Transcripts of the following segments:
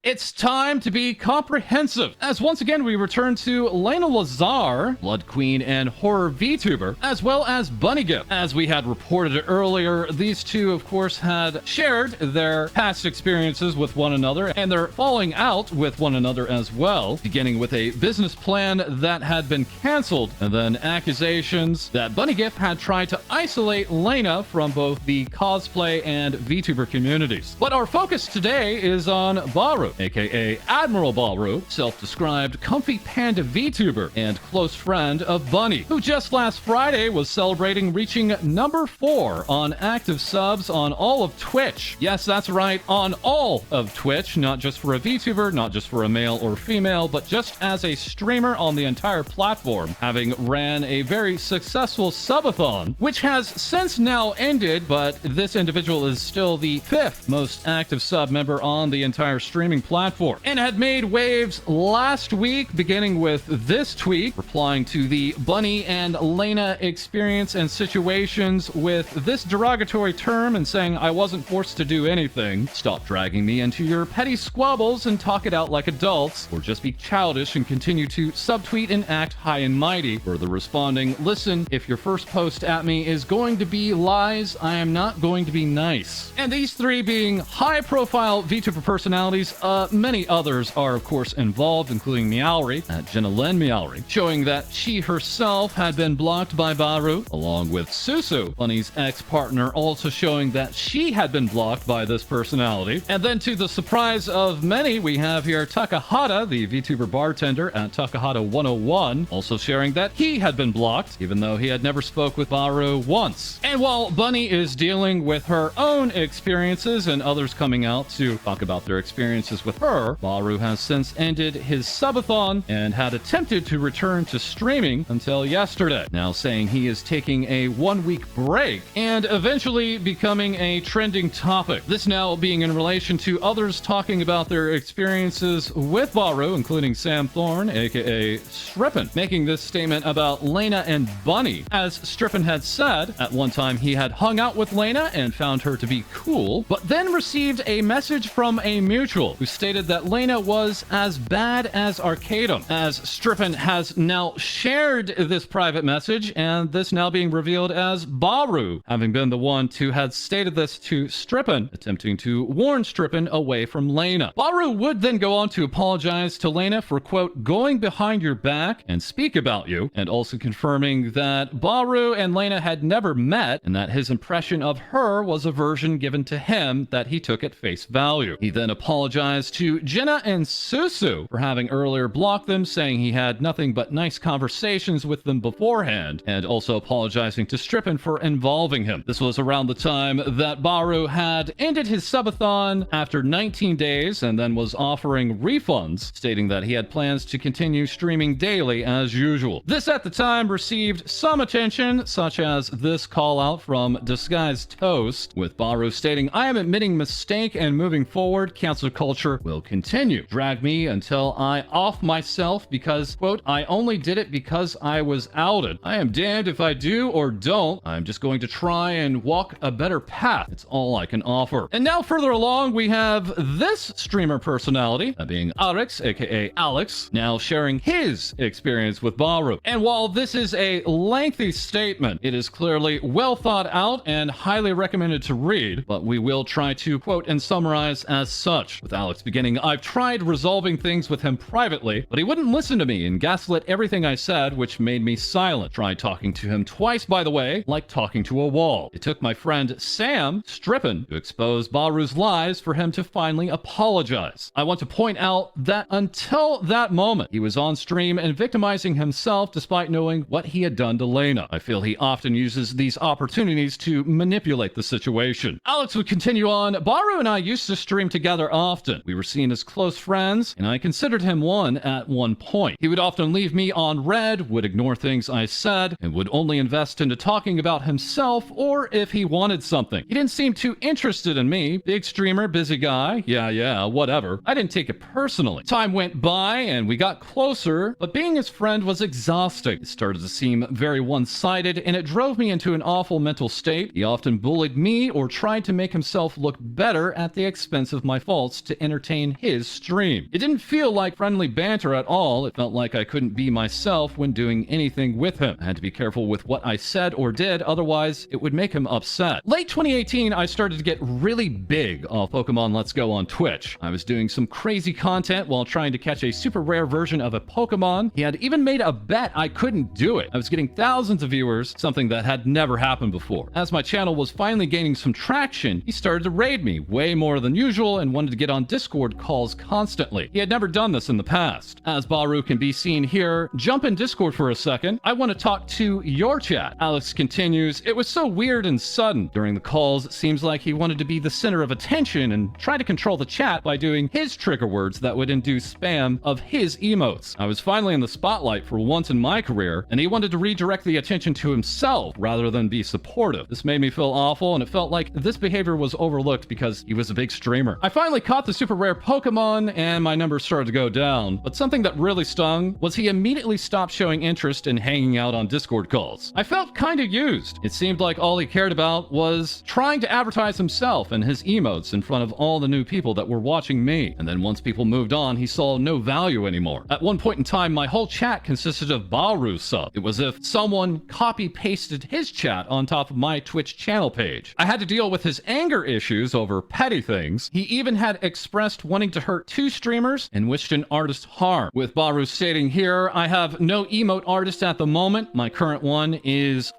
It's time to be comprehensive, as once again we return to Lena Lazar, Blood Queen and horror VTuber, as well as Bunny Gift. As we had reported earlier, these two, of course, had shared their past experiences with one another, and their falling out with one another as well, beginning with a business plan that had been canceled, and then accusations that Bunny Gift had tried to isolate Lena from both the cosplay and VTuber communities. But our focus today is on Bahroo, aka Admiral Bahroo, self-described comfy panda VTuber and close friend of Bunny, who just last Friday was celebrating reaching number 4 on active subs on all of Twitch. Yes, that's right, on all of Twitch, not just for a VTuber, not just for a male or female, but just as a streamer on the entire platform, having ran a very successful subathon, which has since now ended, but this individual is still the 5th most active sub member on the entire streaming platform, and had made waves last week, beginning with this tweet, replying to the Bunny and Lena experience and situations with this derogatory term and saying, "I wasn't forced to do anything. Stop dragging me into your petty squabbles and talk it out like adults, or just be childish and continue to subtweet and act high and mighty." Further responding, "Listen, if your first post at me is going to be lies, I am not going to be nice." And these three being high-profile VTuber personalities, many others are, of course, involved, including Meowry, at Jenna Lynn Meowry, showing that she herself had been blocked by Bahroo, along with Susu, Bunny's ex-partner, also showing that she had been blocked by this personality. And then, to the surprise of many, we have here Takahata, the VTuber bartender at Takahata101, also sharing that he had been blocked, even though he had never spoke with Bahroo once. And while Bunny is dealing with her own experiences and others coming out to talk about their experiences with her, Bahroo has since ended his subathon and had attempted to return to streaming until yesterday, now saying he is taking a 1-week break and eventually becoming a trending topic. This now being in relation to others talking about their experiences with Bahroo, including Sam Thorne, aka Strippin, making this statement about Lena and Bunny. As Strippin had said, at one time he had hung out with Lena and found her to be cool, but then received a message from a mutual who stated that Lena was as bad as Arcadum. As Strippin has now shared this private message, and this now being revealed as Bahroo having been the one to had stated this to Strippin, attempting to warn Strippin away from Lena. Bahroo would then go on to apologize to Lena for, quote, going behind your back and speak about you, and also confirming that Bahroo and Lena had never met, and that his impression of her was a version given to him that he took at face value. He then apologized to Jenna and Susu for having earlier blocked them, saying he had nothing but nice conversations with them beforehand, and also apologizing to Strippin for involving him. This was around the time that Bahroo had ended his subathon after 19 days and then was offering refunds, stating that he had plans to continue streaming daily as usual. This at the time received some attention, such as this call out from Disguised Toast, with Bahroo stating, "I am admitting mistake and moving forward, cancel culture will continue. Drag me until I off myself because, quote, I only did it because I was outed. I am damned if I do or don't. I'm just going to try and walk a better path. It's all I can offer." And now further along, we have this streamer personality, that being Alex, aka Alex, now sharing his experience with Bahroo. And while this is a lengthy statement, it is clearly well thought out and highly recommended to read, but we will try to quote and summarize as such, with Alex beginning, "I've tried resolving things with him privately, but he wouldn't listen to me and gaslit everything I said, which made me silent. Tried talking to him twice, by the way, like talking to a wall. It took my friend Sam, Strippin, to expose Bahroo's lies for him to finally apologize. I want to point out that until that moment, he was on stream and victimizing himself despite knowing what he had done to Lena. I feel he often uses these opportunities to manipulate the situation." Alex would continue on, "Bahroo and I used to stream together often. We were seen as close friends, and I considered him one at one point. He would often leave me on red, would ignore things I said, and would only invest into talking about himself or if he wanted something. He didn't seem too interested in me. Big streamer, busy guy, yeah, whatever. I didn't take it personally. Time went by and we got closer, but being his friend was exhausting. It started to seem very one-sided, and it drove me into an awful mental state. He often bullied me or tried to make himself look better at the expense of my faults to entertain his stream. It didn't feel like friendly banter at all. It felt like I couldn't be myself when doing anything with him. I had to be careful with what I said or did, otherwise it would make him upset. Late 2018, I started to get really big off Pokemon Let's Go on Twitch. I was doing some crazy content while trying to catch a super rare version of a Pokemon. He had even made a bet I couldn't do it. I was getting thousands of viewers, something that had never happened before. As my channel was finally gaining some traction, he started to raid me way more than usual and wanted to get on Discord calls constantly. He had never done this in the past. As Bahroo can be seen here, jump in Discord for a second. I want to talk to your chat. Alex continues, it was so weird and sudden. During the calls, it seems like he wanted to be the center of attention and try to control the chat by doing his trigger words that would induce spam of his emotes. I was finally in the spotlight for once in my career, and he wanted to redirect the attention to himself rather than be supportive. This made me feel awful, and it felt like this behavior was overlooked because he was a big streamer. I finally caught the super rare Pokemon, and my numbers started to go down, but something that really stung was he immediately stopped showing interest in hanging out on Discord calls. I felt kind of used. It seemed like all he cared about was trying to advertise himself and his emotes in front of all the new people that were watching me, and then once people moved on, he saw no value anymore. At one point in time, my whole chat consisted of Bahroo's sub. It was as if someone copy-pasted his chat on top of my Twitch channel page. I had to deal with his anger issues over petty things. He even had expressed wanting to hurt 2 streamers and wished an artist harm. With Bahroo stating here, I have no emote artist at the moment. My current one is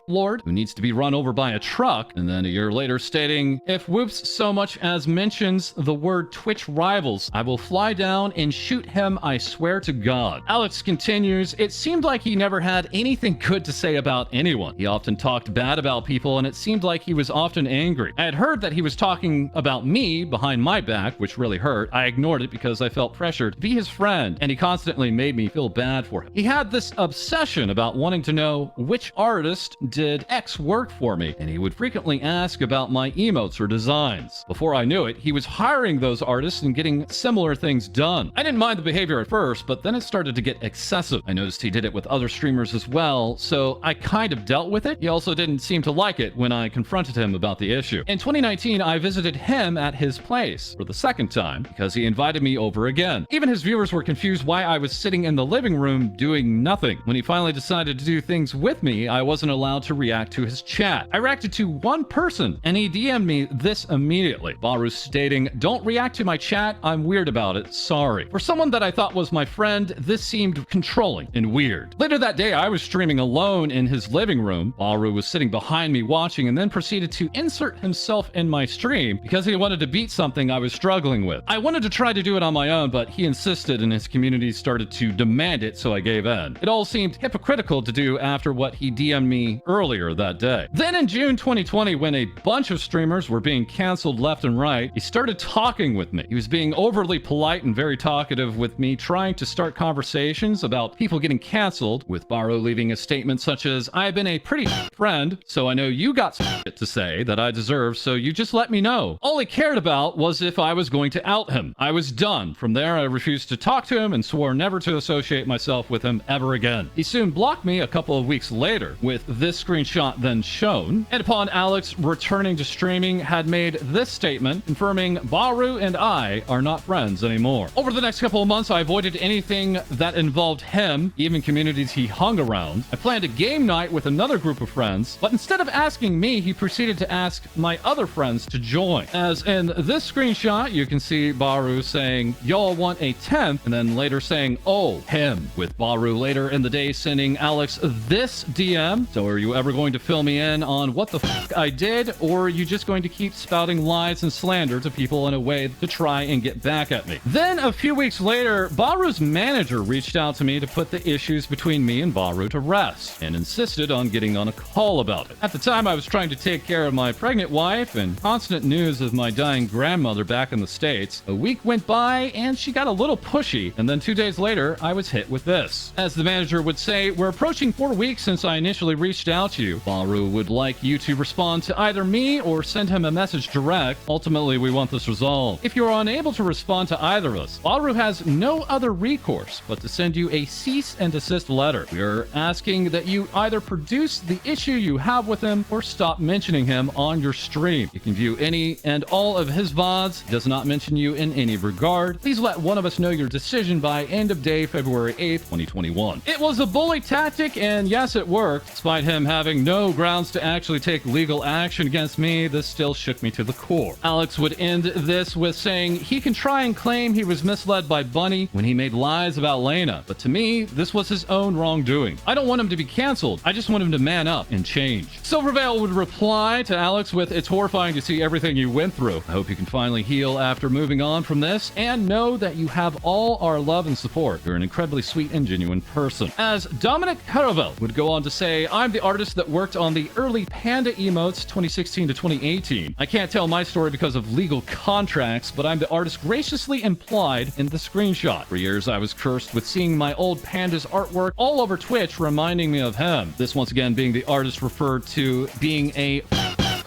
Lord, who needs to be run over by a truck, and then a year later stating, if Whoops so much as mentions the word Twitch rivals, I will fly down and shoot him, I swear to God. Alex continues, it seemed like he never had anything good to say about anyone. He often talked bad about people, and it seemed like he was often angry. I had heard that he was talking about me behind my back, which really hurt. I ignored it because I felt pressured to be his friend, and he constantly made me feel bad for him. He had this obsession about wanting to know which artist did X work for me, and he would frequently ask about my emotes or designs. Before I knew it, he was hiring those artists and getting similar things done. I didn't mind the behavior at first, but then it started to get excessive. I noticed he did it with other streamers as well, so I kind of dealt with it. He also didn't seem to like it when I confronted him about the issue. In 2019, I visited him at his place for the second time because he invited me over again. Even his viewers were confused why I was sitting in the living room doing nothing. When he finally decided to do things with me, I wasn't allowed to react to his chat. I reacted to one person, and he DM'd me this immediately. Bahroo stating, don't react to my chat, I'm weird about it, sorry. For someone that I thought was my friend, this seemed controlling and weird. Later that day, I was streaming alone in his living room. Bahroo was sitting behind me watching and then proceeded to insert himself in my stream because he wanted to beat something I was struggling with. I wanted to try to do it on my own, but he insisted and his community started to demand it, so I gave in. It all seemed hypocritical to do after what he DM'd me earlier that day. Then in June 2020, when a bunch of streamers were being canceled left and right, he started talking with me. He was being overly polite and very talkative with me, trying to start conversations about people getting canceled, with Bahroo leaving a statement such as, I have been a pretty friend, so I know you got some shit to say that I deserve, so you just let me know. All he cared about was if I was going to out him. I was done. From there, I refused to talk to him and swore never to associate myself with him ever again. He soon blocked me a couple of weeks later, with this screenshot then shown, and upon Alex returning to streaming, had made this statement confirming Bahroo and I are not friends anymore. Over the next couple of months, I avoided anything that involved him, even communities he hung around. I planned a game night with another group of friends, but instead of asking me, he proceeded to ask my other friends to join. As in this screenshot, you can see Bahroo saying, y'all want a 10th, and then later saying, oh, him, with Bahroo later in the day sending Alex this DM. So are you ever going to fill me in on what the fuck I did, or are you just going to keep spouting lies and slander to people in a way to try and get back at me? Then a few weeks later, Bahroo's manager reached out to me to put the issues between me and Bahroo to rest and insisted on getting on a call about it. At the time, I was trying to take care of my pregnant wife and constant news of my dying grandmother back in the States. A week went by and she got a little pushy, and then 2 days later, I was hit with this. As the manager would say, we're approaching 4 weeks since I initially reached out out to you. Bahroo would like you to respond to either me or send him a message direct. Ultimately, we want this resolved. If you are unable to respond to either of us, Bahroo has no other recourse but to send you a cease and desist letter. We are asking that you either produce the issue you have with him or stop mentioning him on your stream. You can view any and all of his VODs. He does not mention you in any regard. Please let one of us know your decision by end of day February 8th, 2021. It was a bully tactic, and yes, it worked. Despite him having no grounds to actually take legal action against me, this still shook me to the core. Alex would end this with saying he can try and claim he was misled by Bunny when he made lies about Lena, but to me, this was his own wrongdoing. I don't want him to be canceled. I just want him to man up and change. Silvervale would reply to Alex with, "It's horrifying to see everything you went through. I hope you can finally heal after moving on from this, and know that you have all our love and support. You're an incredibly sweet and genuine person." As Dominic Caravel would go on to say, "I'm the artist that worked on the early Panda emotes 2016 to 2018. I can't tell my story because of legal contracts, but I'm the artist graciously implied in the screenshot. For years, I was cursed with seeing my old Panda's artwork all over Twitch, reminding me of him." This once again being the artist referred to being a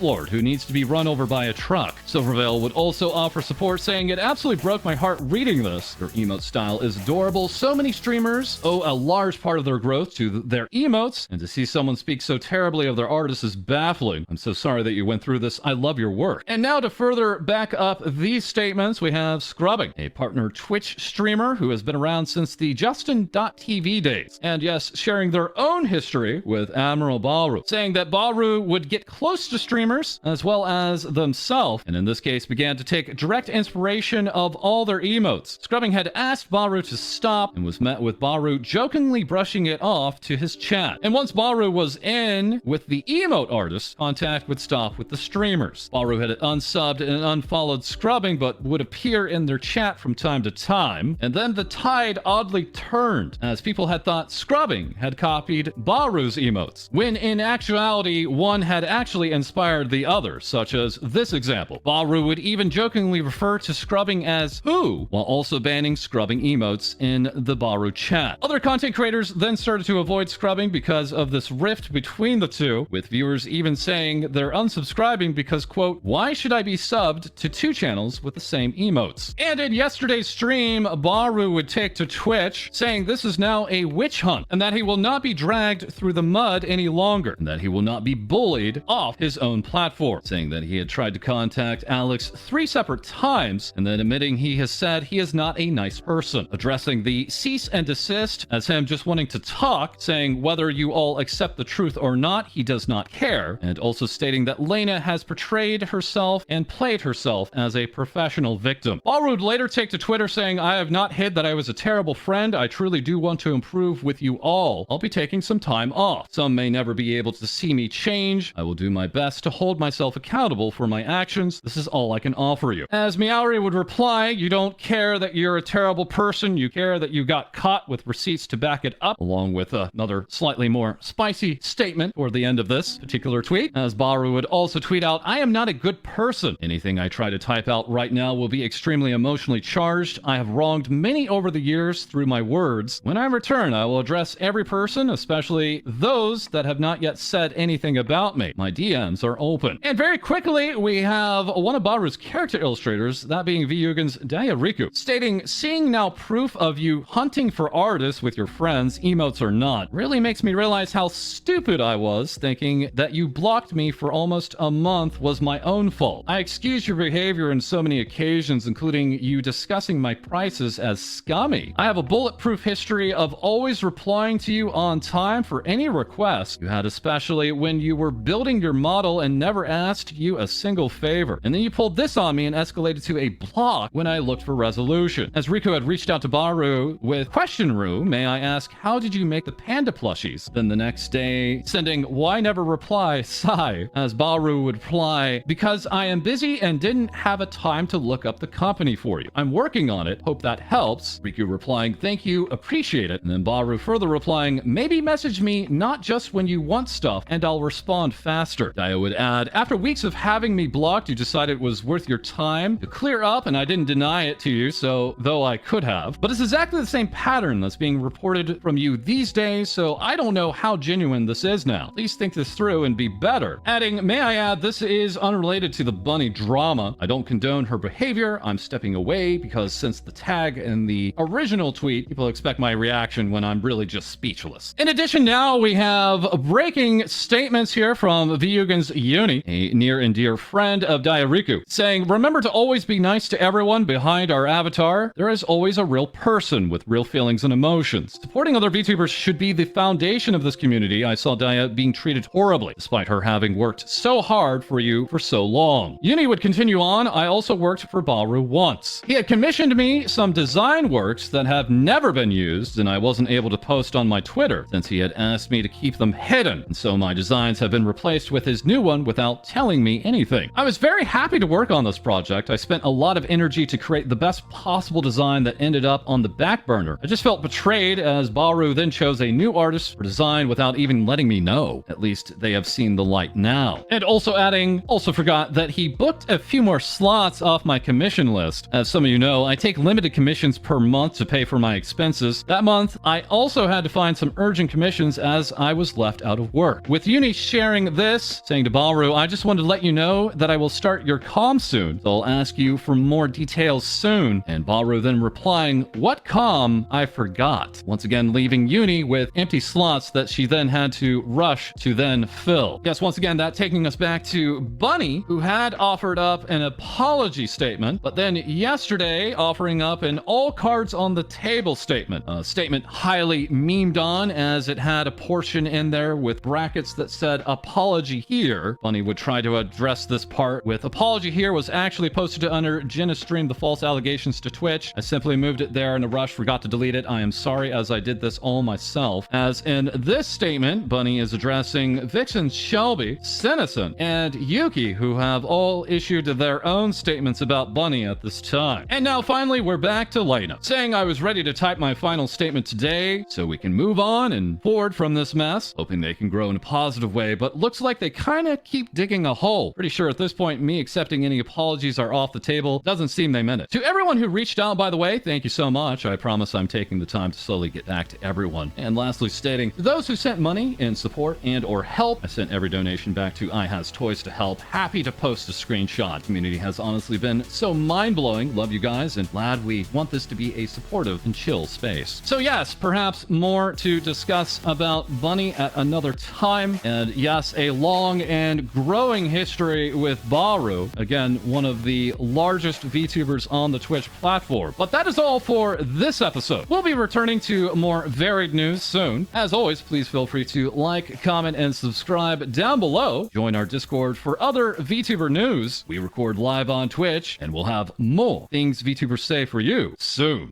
lord who needs to be run over by a truck. Silvervale would also offer support, saying, "It absolutely broke my heart reading this. Your emote style is adorable. So many streamers owe a large part of their growth to their emotes, and to see someone speak so terribly of their artist is baffling. I'm so sorry that you went through this. I love your work." And now to further back up these statements, we have Scrubbing, a partner Twitch streamer who has been around since the Justin.tv days, and yes, sharing their own history with Admiral Bahroo, saying that Bahroo would get close to streamers as well as themselves, and in this case began to take direct inspiration of all their emotes. Scrubbing had asked Bahroo to stop and was met with Bahroo jokingly brushing it off to his chat. And once Bahroo was in with the emote artist, contact would stop with the streamers. Bahroo had unsubbed and unfollowed Scrubbing, but would appear in their chat from time to time. And then the tide oddly turned, as people had thought Scrubbing had copied Bahroo's emotes, when in actuality one had actually inspired the other, such as this example. Bahroo would even jokingly refer to Scrubbing as "who," while also banning Scrubbing emotes in the Bahroo chat. Other content creators then started to avoid Scrubbing because of this rift between the two, with viewers even saying they're unsubscribing because, quote, "Why should I be subbed to two channels with the same emotes?" And in yesterday's stream, Bahroo would take to Twitch, saying this is now a witch hunt, and that he will not be dragged through the mud any longer, and that he will not be bullied off his own platform, saying that he had tried to contact Alex 3 separate times, and then admitting he has said he is not a nice person, addressing the cease and desist as him just wanting to talk, saying whether you all accept the truth or not, he does not care, and also stating that Lena has portrayed herself and played herself as a professional victim. Bahroo would later take to Twitter saying, "I have not hid that I was a terrible friend. I truly do want to improve with you all. I'll be taking some time off. Some may never be able to see me change. I will do my best to hold myself accountable for my actions. This is all I can offer you." As Meowri would reply, "You don't care that you're a terrible person. You care that you got caught with receipts to back it up," along with another slightly more spicy statement toward the end of this particular tweet. As Bahroo would also tweet out, "I am not a good person. Anything I try to type out right now will be extremely emotionally charged. I have wronged many over the years through my words. When I return, I will address every person, especially those that have not yet said anything about me. My DMs are open." And very quickly, we have one of Bahroo's character illustrators, that being Vyugan's Dayariku, stating, "Seeing now proof of you hunting for artists with your friends, emotes or not, really makes me realize how stupid I was, thinking that you blocked me for almost a month was my own fault. I excuse your behavior in so many occasions, including you discussing my prices as scummy. I have a bulletproof history of always replying to you on time for any request you had, especially when you were building your model and never asked you a single favor. And then you pulled this on me and escalated to a block when I looked for resolution." As Riku had reached out to Bahroo with, "Question, Roo, may I ask, how did you make the panda plushies?" Then the next day, sending, "Why never reply, sigh?" As Bahroo would reply, "Because I am busy and didn't have a time to look up the company for you. I'm working on it. Hope that helps." Riku replying, "Thank you, appreciate it." And then Bahroo further replying, "Maybe message me not just when you want stuff and I'll respond faster." Daya would add, after weeks of having me blocked, you decided it was worth your time to clear up, and I didn't deny it to you, so though I could have. But it's exactly the same pattern that's being reported from you these days, so I don't know how genuine this is now. Please think this through and be better. Adding, may I add, this is unrelated to the bunny drama. I don't condone her behavior. I'm stepping away because since the tag in the original tweet, people expect my reaction when I'm really just speechless. In addition, now we have breaking statements here from Vyugan's Uni, a near and dear friend of Diariku, saying, remember to always be nice to everyone behind our avatar. There is always a real person with real feelings and emotions. Supporting other VTubers should be the foundation of this community. I saw Dia being treated horribly, despite her having worked so hard for you for so long. Uni would continue on. I also worked for Bahroo once. He had commissioned me some design works that have never been used, and I wasn't able to post on my Twitter since he had asked me to keep them hidden, and so my designs have been replaced with his new one without telling me anything. I was very happy to work on this project. I spent a lot of energy to create the best possible design that ended up on the back burner. I just felt betrayed as Bahroo then chose a new artist for design without even letting me know. At least they have seen the light now. And also adding, also forgot that he booked a few more slots off my commission list. As some of you know, I take limited commissions per month to pay for my expenses. That month, I also had to find some urgent commissions as I was left out of work. With Uni sharing this, saying to Bahroo, I just wanted to let you know that I will start your comm soon, so I'll ask you for more details soon. And Bahroo then replying, what comm? I forgot. Once again, leaving Uni with empty slots that she then had to rush to then fill. Yes, once again, that taking us back to Bunny, who had offered up an apology statement, but then yesterday offering up an all cards on the table statement. A statement highly memed on as it had a portion in there with brackets that said apology here. Bunny would try to address this part with apology here was actually posted under Jenna streamed the false allegations to Twitch. I simply moved it there in a rush, forgot to delete it. I am sorry as I did this all myself. As in this statement, Bunny is addressing Vixen, Shelby, Citizen, and Yuki, who have all issued their own statements about Bunny at this time. And now finally, we're back to Lena, saying I was ready to type my final statement today so we can move on and forward from this mess, hoping they can grow in a positive way, but looks like they kind of keep digging a hole. Pretty sure at this point, me accepting any apologies are off the table. Doesn't seem they meant it. To everyone who reached out, by the way, thank you so much. I promise I'm taking the time to slowly get back to everyone. And lastly, stating, to those who sent money in support and or help, I sent every donation back to iHas Toys to help. Happy to post a screenshot. Community has honestly been so mind-blowing. Love you guys, and glad we want this to be a supportive and chill space. So yes, perhaps more to discuss about Bunny at another time. And yes, a long and growing history with Bahroo. Again, one of the largest VTubers on the Twitch platform. But that is all for this episode. We'll be returning to more varied news soon. As always, please feel free to like, comment, and subscribe down below. Join our Discord for other VTuber news. We record live on Twitch, and we'll have more things VTubers say for you soon.